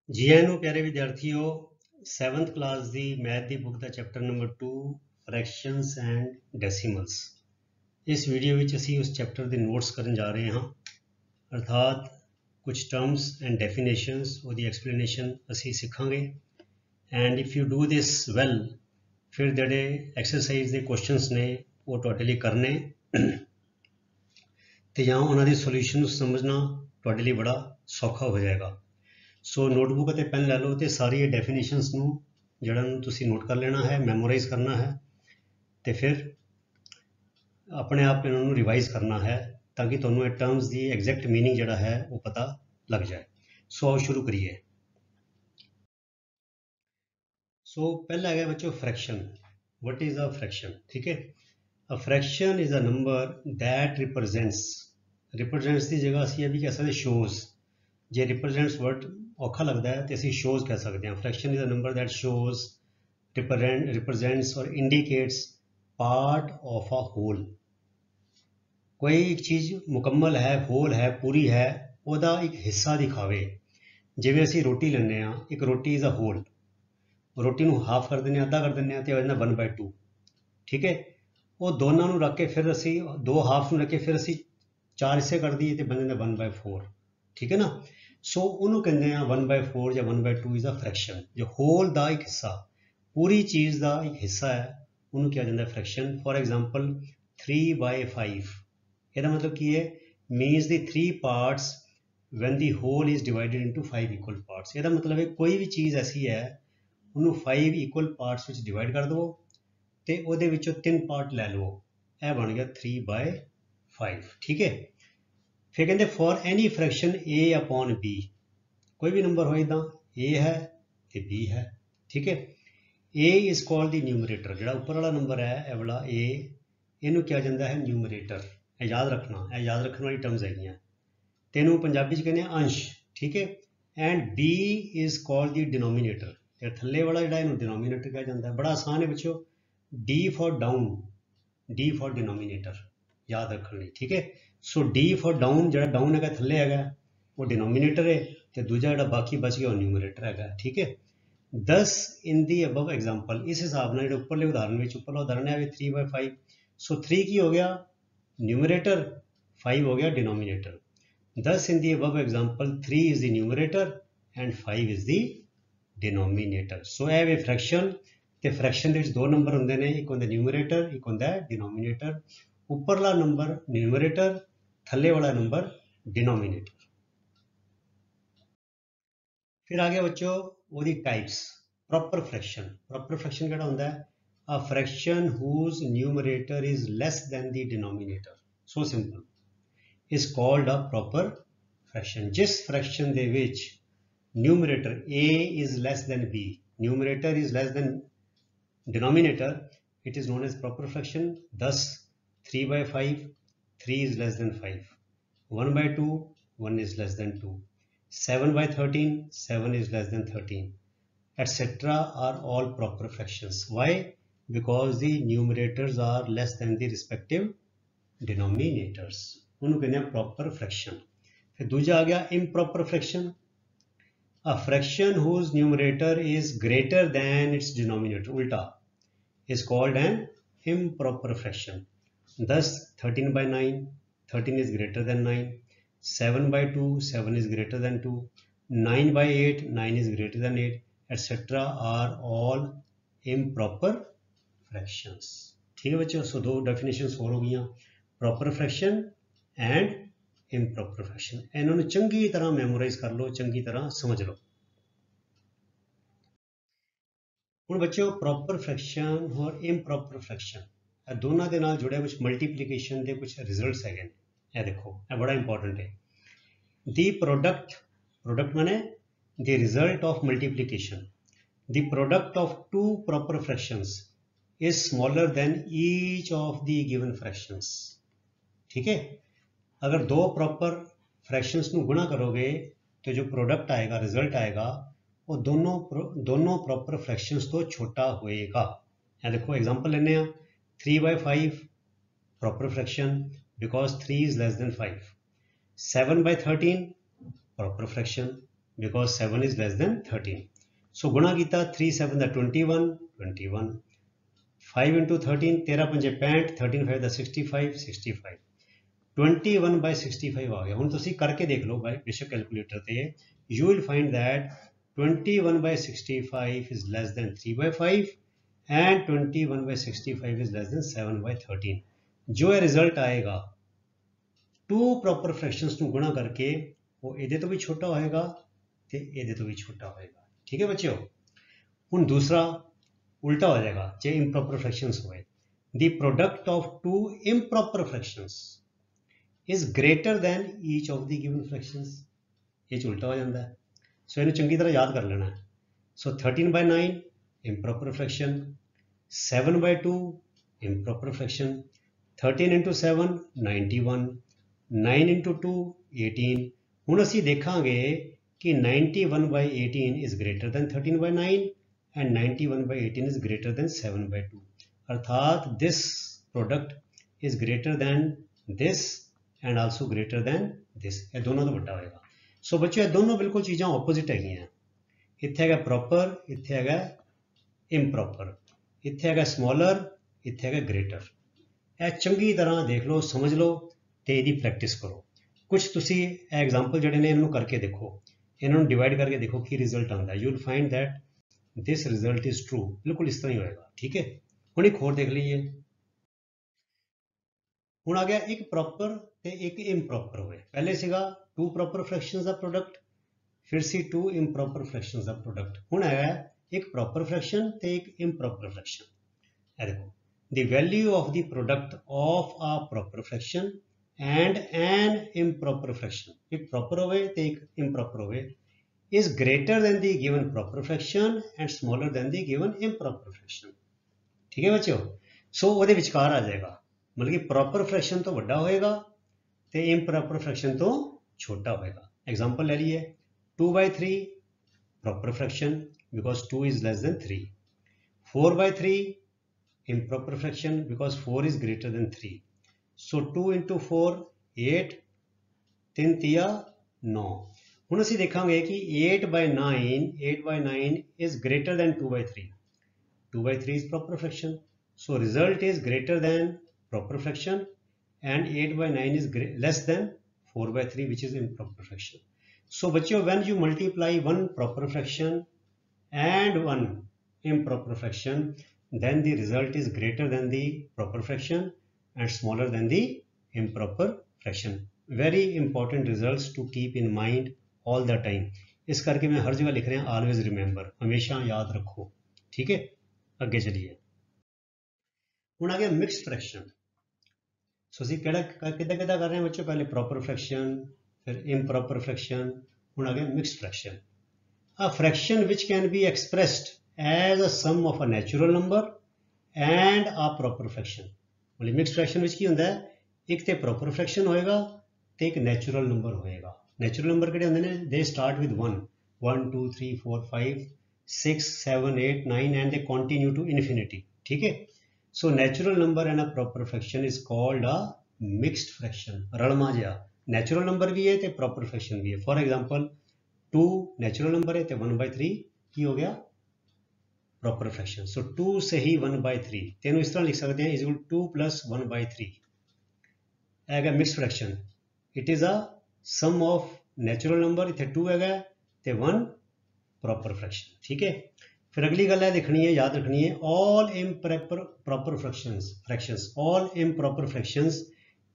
जीएनओ प्यारे विद्यार्थियों 7th class दी मैथ दी बुक ਦਾ chapter number 2 fractions and decimals. ਇਸ ਵੀਡੀਓ ਵਿੱਚ ਅਸੀਂ ਉਸ ਚੈਪਟਰ ਦੇ ਨੋਟਸ ਕਰਨ ਜਾ ਰਹੇ ਹਾਂ, ਅਰਥਾਤ ਕੁਝ ਟਰਮਸ ਐਂਡ ਡੈਫੀਨੇਸ਼ਨਸ ਉਹਦੀ ਐਕਸਪਲੇਨੇਸ਼ਨ ਅਸੀਂ ਸਿੱਖਾਂਗੇ। And if you do this well, ਫਿਰ ਜਿਹੜੇ ਐਕਸਰਸਾਈਜ਼ ਦੇ ਕੁਐਸਚਨਸ ਨੇ ਉਹ ਤੁਹਾਡੇ ਲਈ ਕਰਨੇ ਤੇ ਜਾਂ ਉਹਨਾਂ ਦੀ ਸੋਲੂਸ਼ਨ ਨੂੰ ਸਮਝਣਾ ਤੁਹਾਡੇ ਲਈ ਬੜਾ ਸੌਖਾ ਹੋ ਜਾਏਗਾ। ਸੋ ਨੋਟਬੁੱਕ ਅਤੇ ਪੈਨ ਲੈ ਲਓ ਤੇ ਸਾਰੀ ਡੈਫੀਨੇਸ਼ਨਸ ਨੂੰ ਜਿਹੜਾ ਨੂੰ ਤੁਸੀਂ ਨੋਟ ਕਰ ਲੈਣਾ ਹੈ, ਮੈਮੋਰਾਈਜ਼ ਕਰਨਾ ਹੈ ਤੇ ਫਿਰ ਆਪਣੇ ਆਪ ਇਹਨਾਂ ਨੂੰ ਰਿਵਾਈਜ਼ ਕਰਨਾ ਹੈ ਤਾਂ ਕਿ ਤੁਹਾਨੂੰ ਇਹ ਟਰਮਸ ਦੀ ਐਗਜ਼ੈਕਟ ਮੀਨਿੰਗ ਜਿਹੜਾ ਹੈ ਉਹ ਪਤਾ ਲੱਗ ਜਾਏ। ਸੋ ਆਓ ਸ਼ੁਰੂ ਕਰੀਏ। ਸੋ ਪਹਿਲਾ ਹੈਗਾ ਬੱਚੋ fraction. What is a fraction? ठीक है, a fraction is a number that represents की जगह ਅਸੀਂ ਇਹ ਵੀ ਕਹਿ ਸਕਦੇ ਸ਼ੋਜ਼। ਜੇ ਰਿਪਰੈਜ਼ੈਂਟਸ ਵਰਡ ਔਖਾ ਲੱਗਦਾ ਹੈ ਤੇ ਅਸੀਂ ਸ਼ੋਜ਼ ਕਹਿ ਸਕਦੇ ਹਾਂ। Fraction is a number that shows, represents or indicates ਪਾर्ट of a whole. कोई एक चीज़ मुकम्मल है, होल है, पूरी है, ਉਹਦਾ ਇੱਕ ਹਿੱਸਾ ਦਿਖਾਵੇ। ਜਿਵੇਂ ਅਸੀਂ ਰੋਟੀ ਲੈਂਦੇ ਹਾਂ, ਇੱਕ ਰੋਟੀ ਇਜ਼ ਅ ਹੋਲ, ਰੋਟੀ ਨੂੰ ਹਾਫ ਕਰ ਦਿੰਦੇ ਹਾਂ, ਅੱਧਾ ਕਰ ਦਿੰਦੇ ਹਾਂ ਤੇ ਹੋ ਜਾਂਦਾ 1/2। ਠੀਕ ਹੈ, ਉਹ ਦੋਨਾਂ ਨੂੰ ਰੱਖ ਕੇ ਫਿਰ ਅਸੀਂ ਦੋ ਹਾਫ ਨੂੰ ਰੱਖ ਕੇ ਫਿਰ ਅਸੀਂ 4 ਹਿੱਸੇ ਕਰ ਦਈਏ ਤੇ ਬਣ ਜਾਂਦਾ 1/4। ਠੀਕ ਹੈ ਨਾ। ਸੋ ਉਹਨੂੰ ਕਹਿੰਦੇ ਆ 1/4 ਜਾਂ 1/2 ਇਜ਼ ਅ ਫ੍ਰੈਕਸ਼ਨ। ਜੋ ਹੋਲ ਦਾ ਇੱਕ ਹਿੱਸਾ, ਪੂਰੀ ਚੀਜ਼ ਦਾ ਇੱਕ ਹਿੱਸਾ ਹੈ, ਉਹਨੂੰ ਕਿਹਾ ਜਾਂਦਾ ਫ੍ਰੈਕਸ਼ਨ। ਫॉर एग्जांपल 3/5, ਇਹਦਾ ਮਤਲਬ ਕੀ ਹੈ? Means the 3 parts when the whole is divided into 5 equal parts। ਇਹਦਾ ਮਤਲਬ ਹੈ ਕੋਈ ਵੀ ਚੀਜ਼ ਐਸੀ ਹੈ ਉਹਨੂੰ 5 equal parts ਵਿੱਚ ਡਿਵਾਈਡ ਕਰ ਦਿਓ ਤੇ ਉਹਦੇ ਵਿੱਚੋਂ 3 ਪਾਰਟ ਲੈ ਲਓ, ਇਹ ਬਣ ਗਿਆ 3/5। ਠੀਕ ਹੈ। फिर कहते for any fraction A upon B, कोई भी नंबर हो इदा ए है तो बी है। ठीक है, ए इज कॉल्ड दी न्यूमरेटर। जो उपर वाला नंबर है यह वाला ए, इनू क्या जाता है न्यूमरेटर। यह याद रखना, यह याद रखने वाली टर्म्स है। तेनू पंजाबी कहते हैं अंश। ठीक है, and B is called the denominator. थले वाला जो डिनोमीनेटर कहा जाता है। बड़ा आसान है बच्चों, D for down, D for denominator याद रखने। ठीक है, सो डी फॉर डाउन, जो डाउन है थले है वो डिनोमीनेटर है तो दूजा जो बाकी बच गया वो न्यूमरेटर है। ठीक है, 10 इन दी अबव एग्जाम्पल। इस हिसाब से जो उपरले उदाहरण में उपरला उदाहरण है 3/5। सो 3 की हो गया न्यूमरेटर, 5 हो गया denominator. 10 in the above example 3 is the numerator and 5 is the denominator. So यह वे फ्रैक्शन, तो फ्रैक्शन के दो नंबर होंगे ने, एक होंगे न्यूमरेटर, एक होंगे डिनोमीनेटर। उपरला नंबर न्यूमरेटर, थले वाला नंबर डिनोमीनेटर। फिर आ गया बच्चों वो types. Proper fraction, proper fraction केड़ा होंदा है? A fraction whose numerator is less than the denominator, so simple, is called a proper fraction. जिस फ्रैक्शन दे विच numerator a is less than b, numerator is less than denominator, it is known as proper fraction। thus 3/5, 3 is less than 5, 1/2, 1 is less than 2, 7/13, 7 is less than 13, etc. are all proper fractions. Why? Because the numerators are less than the respective denominators। उन्होंने कहते हैं proper fraction। फिर दूसरा आ गया improper fraction। A fraction whose numerator is greater than its denominator, उल्टा, is called an improper fraction। thus 13/9, 13 is greater than 9, 7/2, 7 is greater than 2, 9/8, 9 is greater than 8, etc. are all improper fractions। ठीक है बच्चों, सो दो definitions और हो गई, proper fraction and improper fraction। इन्होंने चंगी तरह मैमोराइज कर लो, चंगी तरह समझ लो। ਹੁਣ ਬੱਚਿਓ ਪ੍ਰੋਪਰ ਫ੍ਰੈਕਸ਼ਨ और improper फ्रैक्शन ਇਹ ਦੋਨਾਂ ਦੇ ਨਾਲ ਜੁੜੇ ਕੁਝ ਮਲਟੀਪਲੀਕੇਸ਼ਨ ਦੇ ਕੁਝ ਰਿਜ਼ਲਟਸ ਹੈਗੇ ਨੇ। ਇਹ ਦੇਖੋ, ਇਹ ਬੜਾ ਇੰਪੋਰਟੈਂਟ ਹੈ। ਦੀ product Mane the result of multiplication, the product of two proper fractions is smaller than each of the given fractions। ठीक है, अगर दो प्रॉपर फ्रैक्शंस ਨੂੰ गुणा करोगे तो जो प्रोडक्ट आएगा, रिजल्ट आएगा, वो दोनों प्रॉपर फ्रैक्शंस तो छोटा होएगा। यहाँ देखो एग्जांपल लेने हैं, 3/5 proper fraction because 3 is less than 5, 7/13 proper fraction because 7 is less than 13. So गुणा किया 3 7 दा 21 21, 5 into 13 13 5 65, 13 5 दा 65 65, 21 by 65 आ गया। हुण तुसीं करके देख लो भाई बेशक कैलकुलेटर ते, you will find that 21 by 65 is less than 3 by 5 and 21 by 65 is less than 7 by 13। जो ये रिजल्ट आएगा टू प्रॉपर फ्रैक्शंस ਨੂੰ गुणा करके वो ਇਹਦੇ ਤੋਂ भी छोटा होएगा ਤੇ ਇਹਦੇ ਤੋਂ भी छोटा होएगा। ठीक है बच्चों। ਹੁਣ दूसरा उल्टा हो जाएगा जे इम्प्रॉपर फ्रैक्शंस होए, the product of two improper fractions is greater than each of the given fractions. ये उल्टा हो जाता है, सो इन्हें चंगी तरह याद कर लेना है। सो 13 by 9 improper fraction, 7 by 2 improper fraction, 13 into 7 91, 9 into 2 18। ਹੁਣ ਅਸੀਂ ਦੇਖਾਂਗੇ कि 91 by 18 is greater than 13 by 9 and 91 by 18 is greater than 7 by 2। अर्थात this product is greater than this and also greater than this। ये दोनों तो बड़ा होएगा। सो बच्चों ये दोनों बिल्कुल चीज़ां ऑपोजिट है। इत्थे हैगा प्रॉपर, इत्थे हैगा इम्प्रॉपर, इत्थे हैगा स्मॉलर, इत्थे हैगा ग्रेटर। ये चंगी तरह देख लो, समझ लो ते इहदी प्रैक्टिस करो। कुछ तुसी एग्जाम्पल जिहड़े ने इन्होंने करके देखो, इन्होंने डिवाइड करके देखो की रिजल्ट आता है। You will find that this result is true. बिल्कुल इस तरह ही होएगा। ठीक है। हुण एक होर देख लीजिए। हुण आ गया एक प्रॉपर ते एक इम्प्रॉपर होए। पहले सीगा टू प्रॉपर फ्रैक्शंस दा प्रोडक्ट, फिर सी टू इम्प्रॉपर फ्रैक्शंस दा प्रोडक्ट। हुण है एक प्रॉपर फ्रैक्शन ते एक इम्प्रॉपर फ्रैक्शन। ये देखो the value of the product of a proper fraction and an improper fraction, एक प्रॉपर होवे ते एक इम्प्रॉपर होवे, is greater than the given proper fraction and smaller than the given improper fraction। ठीक है बच्चों। सो ਉਹਦੇ ਵਿਚਕਾਰ ਆ ਜਾਏਗਾ, मतलब कि प्रॉपर फ्रैक्शन तो ਵੱਡਾ होएगा ਤੇ improper fraction तो छोटा होएगा। एग्जांपल ले लिए 2 by 3 proper fraction because 2 is less than 3, 4 by 3 improper fraction because 4 is greater than 3। so 2 into 4 8, 3 तिया 9। ਹੁਣ ਅਸੀਂ ਦੇਖਾਂਗੇ ਕਿ 8 by 9 is greater than 2 by 3। 2 by 3 is proper fraction, so result is greater than proper fraction and 8 by 9 is less than 4 by 3 which is improper fraction। so बच्चों when you multiply one proper fraction and one improper fraction then the result is greater than the proper fraction and smaller than the improper fraction। very important results to keep in mind all the time. इस करके मैं हर जगह लिख रहा हूँ always remember, हमेशा याद रखो। ठीक है। अगे चलिए। हुण आ गया मिक्स्ड फ्रैक्शन। सो असीं किहड़ा किद्दां किद्दां कर रहे हैं बच्चों, पहले प्रॉपर फ्रैक्शन फिर इम्प्रॉपर फ्रैक्शन, हुण आ गया mixed fraction. A fraction which can be expressed as a sum of a natural number and a proper fraction. मतलब मिक्स्ड फ्रैक्शन विच की हुंदा है, एक तो प्रॉपर फ्रैक्शन होएगा तो एक नैचुरल नंबर होएगा। नैचुरल नंबर किहड़े हुंदे ने, they start with 1 1 2 3 4 5 6 7 8 9 and they continue to infinity. ठीक है। So natural number and a proper fraction is called a mixed fraction. रलमा जिहा नैचुरल नंबर भी है तो प्रॉपर फ्रैक्शन भी है। फॉर एग्जाम्पल 2 नैचुरल नंबर है तो 1 by 3 की हो गया प्रॉपर फ्रैक्शन। सो 2 से ही 1 by 3 तेनों इस तरह लिख सकते हैं, इज इक्वल 2 plus 1 by 3 है mixed fraction. It is a sum of natural number, इतने 2 है तो 1 प्रॉपर फ्रैक्शन। ठीक है। फिर अगली गल है लिखनी है, याद रखनी है, all proper fractions all improper fractions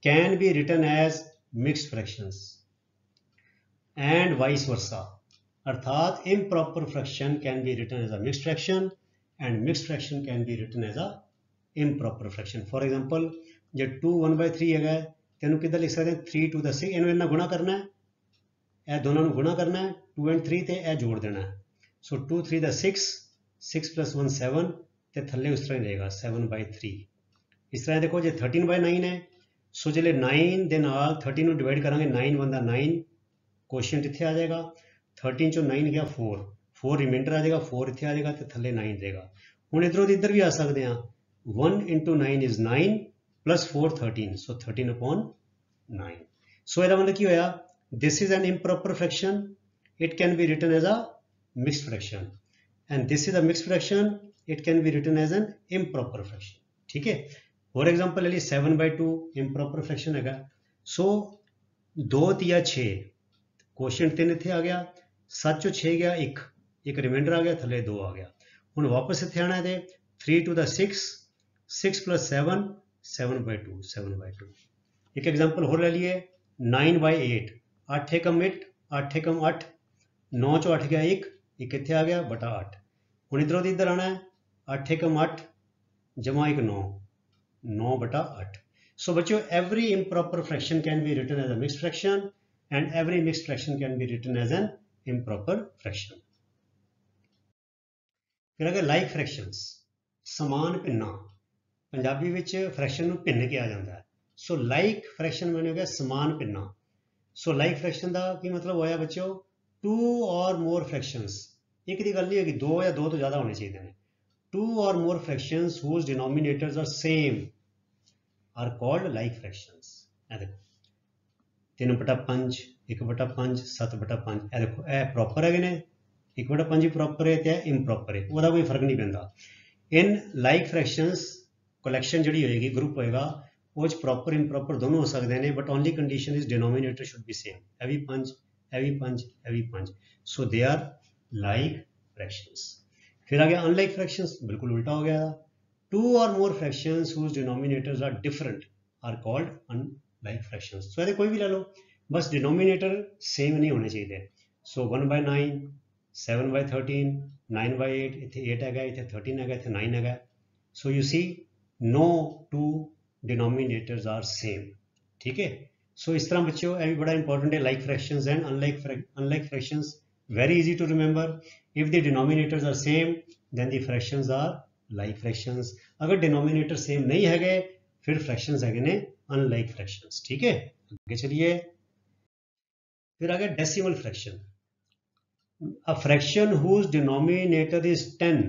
can be written as mixed fractions and vice versa. अर्थात improper fraction can be written as a mixed fraction and mixed fraction can be written as a improper fraction. For example जो 2 1 by 3 है तेनों कितना लिख सकते हैं 3 to the 6, इन्होंने इन्ना गुणा करना है, यह दोनों गुणा करना है 2 and 3 ते यह जोड़ देना है। सो 2 3 the 6 6 plus 1 7 ते थल्ले उस तरह ही रहेगा 7 by 3। इस तरह देखो जो 13 by 9 है, सो जो 9 दे नाल 13 ਨੂੰ डिवाइड करांगे 9 1 ਦਾ 9 क्वेश्चन इत्थे आ जाएगा, 13 ਚੋਂ 9 गया 4 रिमाइंडर आ जाएगा, 4 इत्थे आ जाएगा तो थल्ले 9 रहेगा। हुण इधरों दी इधर भी आ सकते हैं, 1 into 9 is 9 plus 4 13, so 13 upon 9। सो ਇਹਦਾ मतलब की होया, this is an improper fraction, it can be written as a mixed fraction, and this is a mixed fraction, it can be written as an improper fraction. ठीक है, for example ले ली 7/2 improper fraction हैगा। सो 2 तिया 6 question 3 इत्थे आ गया, 7 चो 6 गया 1, एक रिमाइंडर आ गया, थले 2 आ गया। हुण वापस इत्थे आना है 3 to the 6, 6 + 7 7/2 7/2। एक एग्जाम्पल होर ले लिए 9/8, 8 एकम 8, 8 एकम 8, 9 चो 8 गया 1, एक इत्थे आ गया बटा 8। हुण इधरों दी इधर आना है 8 एकम 8 जमा 1 9, 9/8। सो बच्चों every improper fraction can be written as a mixed fraction and every mixed fraction can be written as an improper fraction. फिर अगर लाइक फ्रैक्शंस, समान भिन्ना, पंजाबी विच फ्रैक्शन नूं भिन्न किया जाता है। सो लाइक फ्रैक्शन मैंने हो गया समान भिन्ना। सो लाइक फ्रैक्शन का की मतलब होया बच्चों 2 और मोर फ्रैक्शंस, एक दी गल नहीं है कि 2 या 2 तो ज़्यादा होने चाहिए हैं। 2 or more fractions whose denominators are same are called like fractions। ए देखो 3/5, 1/5, 7/5, ए देखो ए प्रॉपर है ने, 1/5 भी प्रॉपर है तो इम्प्रॉपर है, वह कोई फर्क नहीं पैंदा। इन लाइक फ्रैक्शंस कलैक्शन जी होएगी, ग्रुप होएगा, वो प्रॉपर इम्प्रॉपर दोनों हो सकते हैं, but only condition is denominator should be same. ए भी 5, ए भी 5, ए भी 5, so they are like fractions. फिर आ गया अनलाइक फ्रैक्शंस, बिल्कुल उल्टा हो गया। 2 or more fractions whose denominators are different are called unlike fractions। So ऐसे कोई भी ले लो, बस डिनोमिनेटर सेम नहीं होने चाहिए। सो 1/9, 7/13, 9/8, इतने 8 है, इतने 13 है, इतने 9 है। So you see no 2 denominators are same. ठीक है, सो इस तरह बच्चों ये भी बड़ा इंपॉर्टेंट है, like fractions and unlike fractions. Very easy to remember. If the denominators are same, then the fractions are like fractions. अगर denominator same नहीं है गए, फिर fractions है ने unlike fractions। ठीक है, आगे चलिए। फिर आगे decimal fraction। A fraction whose denominator is 10,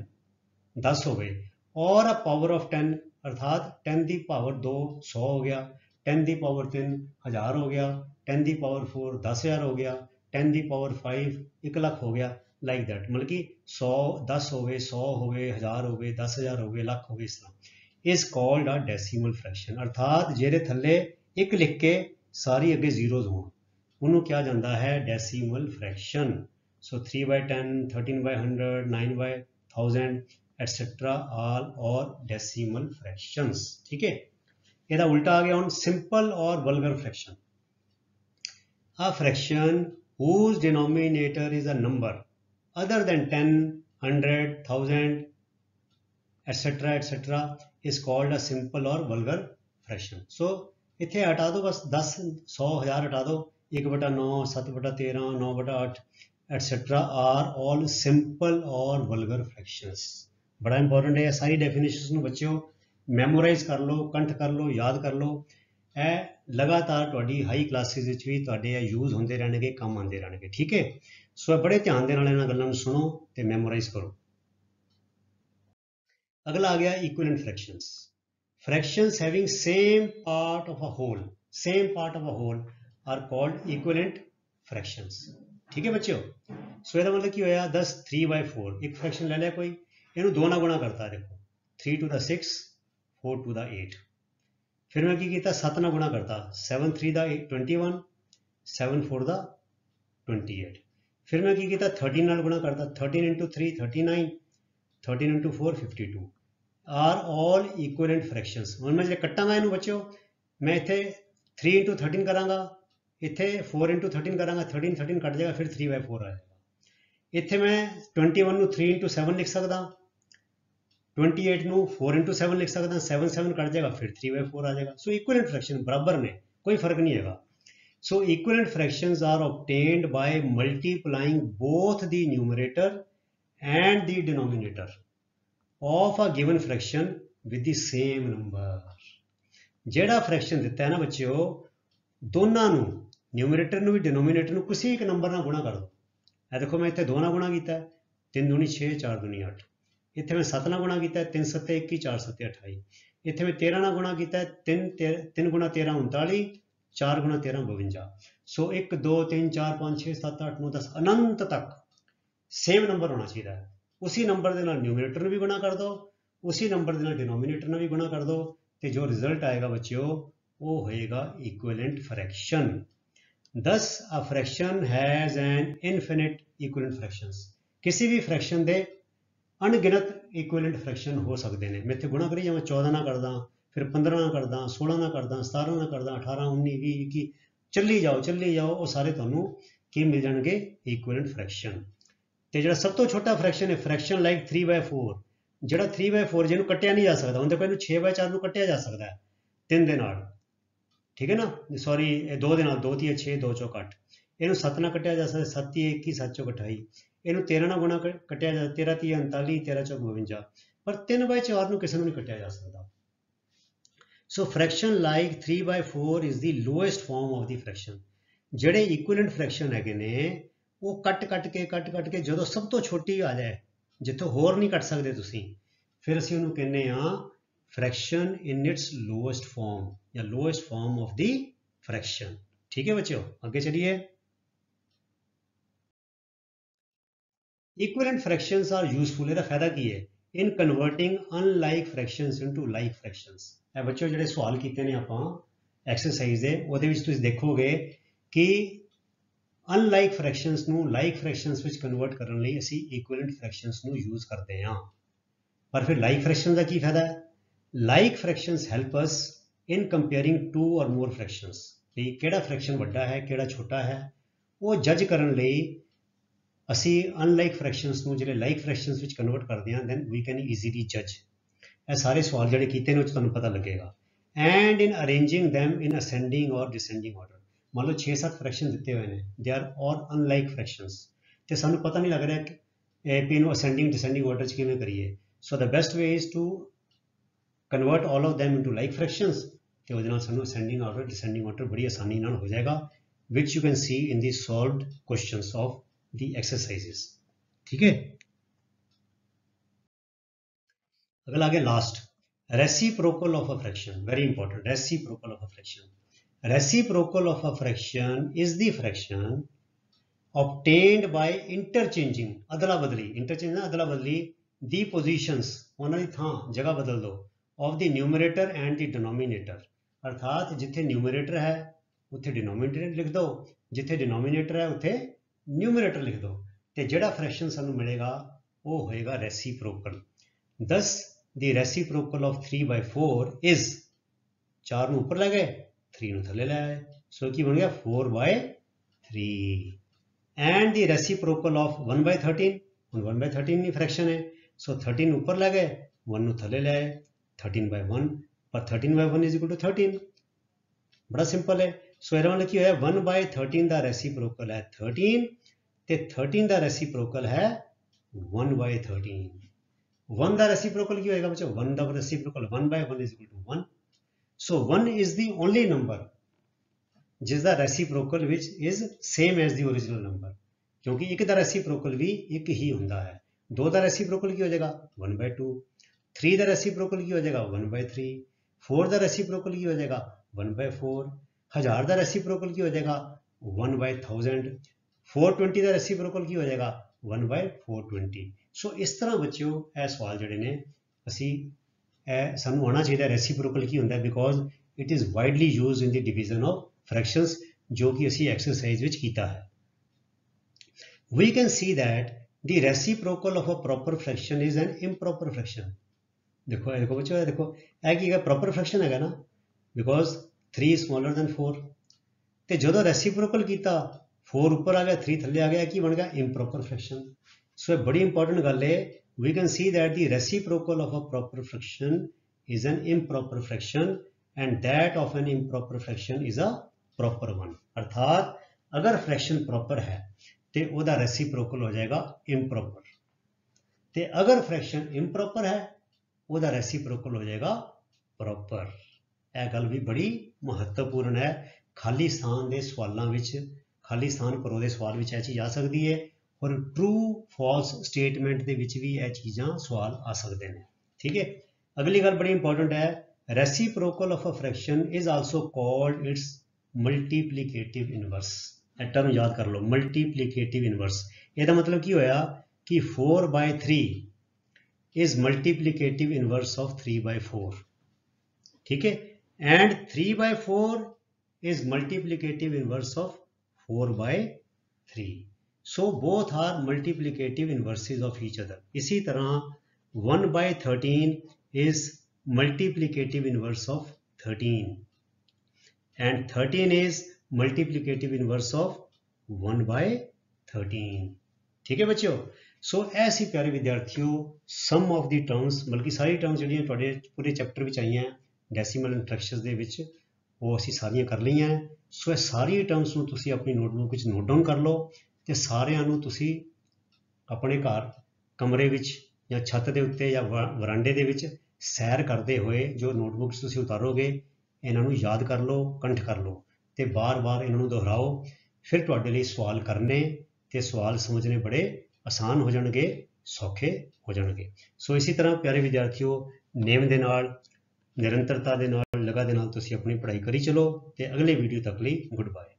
10 हो गए, और a power of 10, अर्थात 10 दी पावर 2 100 हो गया, 10 दी पावर 3 1000 हो गया, 10 दी पावर 4 10,000 हो गया, 10 दी पावर 5 1 लाख हो गया, लाइक दैट। मतलब कि 100 10 हो गए, 100 हो गए, 1000 हो गए, 10,000 हो गए, लाख हो गए, इस तरह is called a decimal fraction. अर्थात जेरे थले 1 लिख के सारी अगे जीरोज हो, उन्होंने क्या जाता है डेसिमल फ्रैक्शन। सो 3/10, 13/100, 9/1000 एटसेट्रा ऑल और डेसिमल फ्रैक्शंस। ठीक है, ਇਹਦਾ उल्टा आ गया ਹੁਣ सिंपल और vulgar fraction. A fraction whose denominator is a number other than 10, 100, 1000 etc is called a simple or vulgar fraction। so इत्थे हटा दो बस 10, 100, 1000 हटा दो, 1/9, 7/13, 9/8 etc are all simple or vulgar fractions। बड़ा इंपॉर्टेंट है, सारी डेफिनेशंस बच्चों मैमोराइज कर लो, कंठ कर लो, याद कर लो। ਇਹ लगातार ਤੁਹਾਡੀ ਹਾਈ ਕਲਾਸਿਸ ਵਿੱਚ ਵੀ ਤੁਹਾਡੇ ਇਹ ਯੂਜ਼ ਹੁੰਦੇ ਰਹਿਣਗੇ, ਕੰਮ ਆਉਂਦੇ ਰਹਿਣਗੇ। ਠੀਕ ਹੈ, ਸੋ ਬੜੇ ਧਿਆਨ ਦੇ ਨਾਲ ਇਹਨਾਂ ਗੱਲਾਂ ਨੂੰ ਸੁਣੋ ਤੇ ਮੈਮੋਰਾਈਜ਼ ਕਰੋ। ਅਗਲਾ ਆ ਗਿਆ equivalent fractions. Fractions having same part of a whole are called equivalent fractions. ਠੀਕ ਹੈ ਬੱਚਿਓ, ਸੋ ਇਹਦਾ ਮਤਲਬ ਕੀ ਹੋਇਆ 10 3/4, ਇੱਕ ਫ੍ਰੈਕਸ਼ਨ ਲੈ ਲਿਆ ਕੋਈ, ਇਹਨੂੰ 2 ਨਾਲ ਗੁਣਾ ਕਰਤਾ, ਦੇਖੋ 3 to the 6, 4 to the 8। फिर मैं किया 7 ਨਾਲ गुणा करता, 7 3 ਦਾ 21, 7 4 ਦਾ 28। फिर मैं किया 13 ਨਾਲ गुणा करता, 13 into 3 39, 13 into 4 52 are all equivalent fractions. ਹੁਣ मैं जो कटांगा ਇਹਨੂੰ बच्चों, मैं इतने 3 into 13 करांगा, इतने 4 into 13 करांगा, 13 13 कट जाएगा, फिर 3/4 आ जाएगा। इतने मैं 21 ਨੂੰ 3 into 7 लिख सकता, 28 ਨੂੰ 4 into 7 लिख सकता, 7 7 कट जाएगा, फिर 3/4 आ जाएगा। सो इक्वलेंट फ्रैक्शन बराबर ने, कोई फर्क नहीं है। So equivalent fractions are obtained by multiplying both the numerator and the denominator of a given fraction with the same number. ਜਿਹੜਾ फ्रैक्शन दिता है ना बच्चों, दोनों ਨੂੰ न्यूमरेटर ਨੂੰ भी डिनोमिनेटर ਨੂੰ किसी एक नंबर ਨਾਲ गुणा कर दो। ਇਹ देखो मैं इतने 2 ਨਾਲ गुणा किया, 3 दूनी 6, 4 दूनी 8। इतने मैं 7 ਨਾਲ गुणा किया, 3 7 21, 4 7 28। इतने मैं 13 ਨਾਲ गुणा किया, 3 गुणा 13 39, 4 गुणा 13 52। सो 1 2 3 4 5 6 7 8 9 10 अनंत तक सेम नंबर होना चाहिए। उसी नंबर के न्यूमिनेटर भी गुणा कर दो, उसी नंबर के डिनोमीनेटर भी गुणा कर दो, तो जो रिजल्ट आएगा बच्चों वो होएगा इक्विवेलेंट फ्रैक्शन। दस a fraction has an infinite equivalent fractions. किसी भी फ्रैक्शन के अनगिनत इक्विवेलेंट फ्रैक्शन हो सकते हैं। मैं इतने गुणा करी जावां 14 ना करदा, फिर 15 ना करदा, 16 ना करदा, 17 ना करदा, 18 19 20 21 ਚੱਲੀ ਜਾਓ ਉਹ ਸਾਰੇ ਤੁਹਾਨੂੰ ਕੀ ਮਿਲ ਜਾਣਗੇ ਇਕੁਇਵਲੈਂਟ ਫ੍ਰੈਕਸ਼ਨ। ਤੇ ਜਿਹੜਾ ਸਭ ਤੋਂ ਛੋਟਾ ਫ੍ਰੈਕਸ਼ਨ ਹੈ ਫ੍ਰੈਕਸ਼ਨ ਲਾਈਕ 3/4, ਜਿਹੜਾ 3/4 ਜਿਹਨੂੰ ਕੱਟਿਆ ਨਹੀਂ ਜਾ ਸਕਦਾ, ਉਹਦੇ ਕੋਲ 6/4 ਨੂੰ ਕੱਟਿਆ ਜਾ ਸਕਦਾ ਹੈ 3 ਦੇ ਨਾਲ, ਠੀਕ ਹੈ ਨਾ, ਸੌਰੀ 2 ਦੇ ਨਾਲ, 2 3 6 2 ਚੋਂ 8, ਇਹਨੂੰ 7 ਨਾਲ ਕੱਟਿਆ ਜਾ ਸਕਦਾ, 7 3 21 7 ਚੋਂ 28, ਇਹਨੂੰ 13 ਨਾਲ ਗੁਣਾ ਕੱਟਿਆ ਜਾ 13 3 39 13 ਚੋਂ 52, ਪਰ 3/4 ਨੂੰ ਕਿਸੇ ਨੂੰ ਨਹੀਂ ਕੱਟਿਆ ਜਾ ਸਕਦਾ। So fraction like 3/4 is the lowest form of the fraction। ਜਿਹੜੇ equivalent fraction ਹੈਗੇ ਨੇ ਉਹ ਕੱਟ ਕੇ ਜਦੋਂ ਸਭ ਤੋਂ ਛੋਟੀ ਆ ਜਾਏ, ਜਿੱਥੋਂ ਹੋਰ ਨਹੀਂ ਕੱਟ ਸਕਦੇ ਤੁਸੀਂ, ਫਿਰ ਅਸੀਂ ਉਹਨੂੰ ਕਹਿੰਦੇ ਆ fraction in its lowest form ਜਾਂ lowest form of the fraction। ठीक है बच्चों, आगे चलिए। Equivalent fractions are useful। ਇਹਦਾ ਫਾਇਦਾ ਕੀ ਹੈ? In converting unlike fractions into like fractions। ਇਹ ਬੱਚਿਓ ਜਿਹੜੇ ਸਵਾਲ ਕੀਤੇ ਨੇ ਆਪਾਂ ਐਕਸਰਸਾਈਜ਼ ਦੇ, ਉਹਦੇ ਵਿੱਚ ਤੁਸੀਂ ਦੇਖੋਗੇ ਕਿ ਅਨਲਾਈਕ ਫ੍ਰੈਕਸ਼ਨਸ ਨੂੰ ਲਾਈਕ ਫ੍ਰੈਕਸ਼ਨਸ ਵਿੱਚ ਕਨਵਰਟ ਕਰਨ ਲਈ ਅਸੀਂ ਇਕੁਇਵਲੈਂਟ ਫ੍ਰੈਕਸ਼ਨਸ ਨੂੰ ਯੂਜ਼ ਕਰਦੇ ਹਾਂ। ਪਰ ਫਿਰ ਲਾਈਕ ਫ੍ਰੈਕਸ਼ਨ ਦਾ ਕੀ ਫਾਇਦਾ ਹੈ? ਲਾਈਕ ਫ੍ਰੈਕਸ਼ਨਸ ਹੈਲਪ ਅਸ ਇਨ ਕੰਪੇਅਰਿੰਗ 2 ਔਰ ਮੋਰ ਫ੍ਰੈਕਸ਼ਨਸ। ਵੀ ਕਿਹੜਾ ਫ੍ਰੈਕਸ਼ਨ ਵੱਡਾ ਹੈ ਕਿਹੜਾ ਛੋਟਾ ਹੈ ਉਹ ਜੱਜ ਕਰਨ ਲਈ ਅਸੀਂ ਅਨਲਾਈਕ ਫ੍ਰੈਕਸ਼ਨਸ ਨੂੰ ਜਿਹੜੇ ਲਾਈਕ ਫ੍ਰੈਕਸ਼ਨਸ ਵਿੱਚ ਕਨਵਰਟ ਕਰਦੇ ਹਾਂ, ਦੈਨ ਵੀ ਕੈਨ ਈਜ਼ੀਲੀ ਜੱਜ। ਇਹ ਸਾਰੇ ਸਵਾਲ ਜਿਹੜੇ ਕੀਤੇ ਨੇ ਉਹ 'ਚ ਤੁਹਾਨੂੰ ਪਤਾ ਲੱਗੇਗਾ। And in ਅਰੇਂਜਿੰਗ them in ascending ਔਰ ਡਿਸੈਂਡਿੰਗ ਆਰਡਰ। ਮੰਨ ਲਓ 6-7 ਫ੍ਰੈਕਸ਼ਨ ਦਿੱਤੇ ਹੋਏ ਨੇ, ਦੇ ਆਰ ਔਰ ਅਨਲਾਈਕ ਫ੍ਰੈਕਸ਼ਨਸ, ਤੇ ਸਾਨੂੰ ਪਤਾ ਨਹੀਂ ਲੱਗ ਰਿਹਾ ਕਿ ਇਹਨੂੰ ਅਸੈਂਡਿੰਗ ਡਿਸੈਂਡਿੰਗ ਆਰਡਰ 'ਚ ਕਿਵੇਂ ਕਰੀਏ। So the best way is to convert all of them into like fractions, ਤੇ ਉਹਦੇ ਨਾਲ ਸਾਨੂੰ ਅਸੈਂਡਿੰਗ ਆਰਡਰ ਡਿਸੈਂਡਿੰਗ ਆਰਡਰ ਬੜੀ ਆਸਾਨੀ ਨਾਲ ਹੋ ਜਾਏਗਾ, ਵਿਚ you can see in the solved questions of the exercises। ठीक है, अगला आगे last reciprocal of a fraction, very important. Reciprocal of a fraction, reciprocal of a fraction is the fraction obtained by interchanging, अदला बदली, interchange ना अदला बदली, दी positions, उन्होंने थां जगह बदल दो, of the numerator and the denominator. अर्थात जिथे न्यूमरेटर है उत्थे डिनोमिनेटर लिख दो, जिथे डिनोमिनेटर है उत्थे न्यूमरेटर लिख दो, तो जोड़ा फ्रैक्शन सानू मिलेगा वो होएगा रेसिप्रोकल। दस द रेसिप्रोकल ऑफ 3/4 इज, 4 ऊपर ले गए 3 थले ले आए, सो की बन गया 4/3। एंड द रेसिप्रोकल ऑफ 1/13, हम 1/13 नहीं फ्रैक्शन है, सो 13 ऊपर ले गए 1 थले ले आए 13/1, पर 13/1 इज इक्वल टू 13, बड़ा सिंपल है। सो ਇਹਦਾ मतलब की होया 1/13 का रेसिप्रोकल है 13, ਤੇ 13 का रेसिप्रोकल है 1/13। 1 का रेसिप्रोकल की होएगा बच्चों? 1 का reciprocal 1/1 is equal to 1। So 1 is the only number जिसका reciprocal which is same as the original number, क्योंकि एक का रेसिप्रोकल भी एक ही होंदा है। 2 का रेसिप्रोकल की हो जाएगा 1/2, 3 का रेसिप्रोकल की हो जाएगा 1/3, 4 का रेसिप्रोकल की हो जाएगा 1/4, 1000 का रेसिप्रोकल की हो जाएगा 1/1000, 420 का रेसिप्रोकल की हो जाएगा 1/420। सो इस तरह बच्चों यह सवाल जोड़े ने असी सानू आना चाहिए रेसिप्रोकल की होंदा है, because it is widely use in the division of fractions, जो कि असी एक्सरसाइज विच कीता है। We can see that the reciprocal of a proper fraction is an improper fraction. देखो देखो बच्चों, देखो यह की प्रॉपर फ्रैक्शन है ना, बिकॉज 3 स्मॉलर दैन 4, तो जो रेसिप्रोकल किया 4 ऊपर आ गया 3 थले आ गया, की बन गया इम्प्रॉपर फ्रैक्शन। सो बड़ी इंपॉर्टेंट गल है, we can see that the reciprocal of a proper fraction is an improper fraction and that of an improper fraction is a proper one. अर्थात अगर फ्रैक्शन प्रॉपर है तो वह रेसिप्रोकल हो जाएगा इम्प्रॉपर, तो अगर फ्रैक्शन इम्प्रॉपर है वह रेसिप्रोकल हो जाएगा प्रॉपर। यह गल भी बड़ी महत्वपूर्ण है, खाली स्थान के सवालों में, खाली स्थान पर सवाल में यह चीज़ आ सकती है, और ट्रू फॉल्स स्टेटमेंट के भी यह चीज़ां सवाल आ सकते हैं। ठीक है, अगली गल बड़ी इंपॉर्टेंट है, reciprocal of a fraction is also called its multiplicative inverse. ਇਹ ਟਰਮ याद कर लो, मल्टीप्लीकेटिव इनवर्स। ਇਹਦਾ मतलब ਕੀ ਹੋਇਆ कि 4/3 is multiplicative inverse of 3/4, ठीक है, and 3/4 is multiplicative inverse of 4/3, so both are multiplicative inverses of each other। इसी तरह 1/13 is multiplicative inverse of 13 and 13 is multiplicative inverse of 1/13, ठीक है बच्चों। सो ऐसी प्यारे विद्यार्थियों सम ऑफ दी टर्म्स, बल्कि सारी टर्म्स ਜਿਹੜੀਆਂ ਤੁਹਾਡੇ ਪੂਰੇ ਚੈਪਟਰ ਵਿੱਚ ਆਈਆਂ ਡੈਸੀਮਲ ਐਂਡ ਫ੍ਰੈਕਸ਼ਨਸ ਦੇ ਵਿੱਚ, ਉਹ ਅਸੀਂ ਸਾਰੀਆਂ ਕਰ ਲਈਆਂ। ਸੋ ਇਹ ਸਾਰੀਆਂ ਟਰਮਸ ਨੂੰ ਤੁਸੀਂ ਆਪਣੀ ਨੋਟਬੁੱਕ ਵਿੱਚ ਨੋਟ ਡਾਊਨ ਕਰ ਲਓ ਤੇ ਸਾਰਿਆਂ ਨੂੰ ਤੁਸੀਂ ਆਪਣੇ ਘਰ ਕਮਰੇ ਵਿੱਚ ਜਾਂ ਛੱਤ ਦੇ ਉੱਤੇ ਜਾਂ ਵਰਾਂਡੇ ਦੇ ਵਿੱਚ ਸੈਰ ਕਰਦੇ ਹੋਏ ਜੋ ਨੋਟਬੁੱਕ 'ਚ ਤੁਸੀਂ ਉਤਾਰੋਗੇ ਇਹਨਾਂ ਨੂੰ ਯਾਦ ਕਰ ਲਓ, ਕੰਠ ਕਰ ਲਓ ਤੇ ਬਾਰ-ਬਾਰ ਇਹਨਾਂ ਨੂੰ ਦੁਹਰਾਓ। ਫਿਰ ਤੁਹਾਡੇ ਲਈ ਸਵਾਲ ਕਰਨੇ ਤੇ ਸਵਾਲ ਸਮਝਣੇ ਬੜੇ ਆਸਾਨ ਹੋ ਜਾਣਗੇ, ਸੌਖੇ ਹੋ ਜਾਣਗੇ। ਸੋ ਇਸੇ ਤਰ੍ਹਾਂ ਪਿਆਰੇ ਵਿਦਿਆਰਥੀਓ ਨੇਮ ਦੇ ਨਾਲ, ਨਿਰੰਤਰਤਾ ਦੇ ਨਾਲ, ਲਗਾ ਦੇ ਨਾਲ ਤੁਸੀਂ ਆਪਣੀ ਪੜ੍ਹਾਈ ਕਰੀ ਚਲੋ ਤੇ ਅਗਲੇ ਵੀਡੀਓ ਤੱਕ ਲਈ ਗੁੱਡ ਬਾਏ।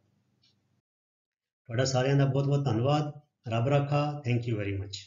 ਤੁਹਾਡਾ ਸਾਰਿਆਂ ਦਾ ਬਹੁਤ ਬਹੁਤ ਧੰਨਵਾਦ। ਰੱਬ ਰਾਖਾ। Thank you very much.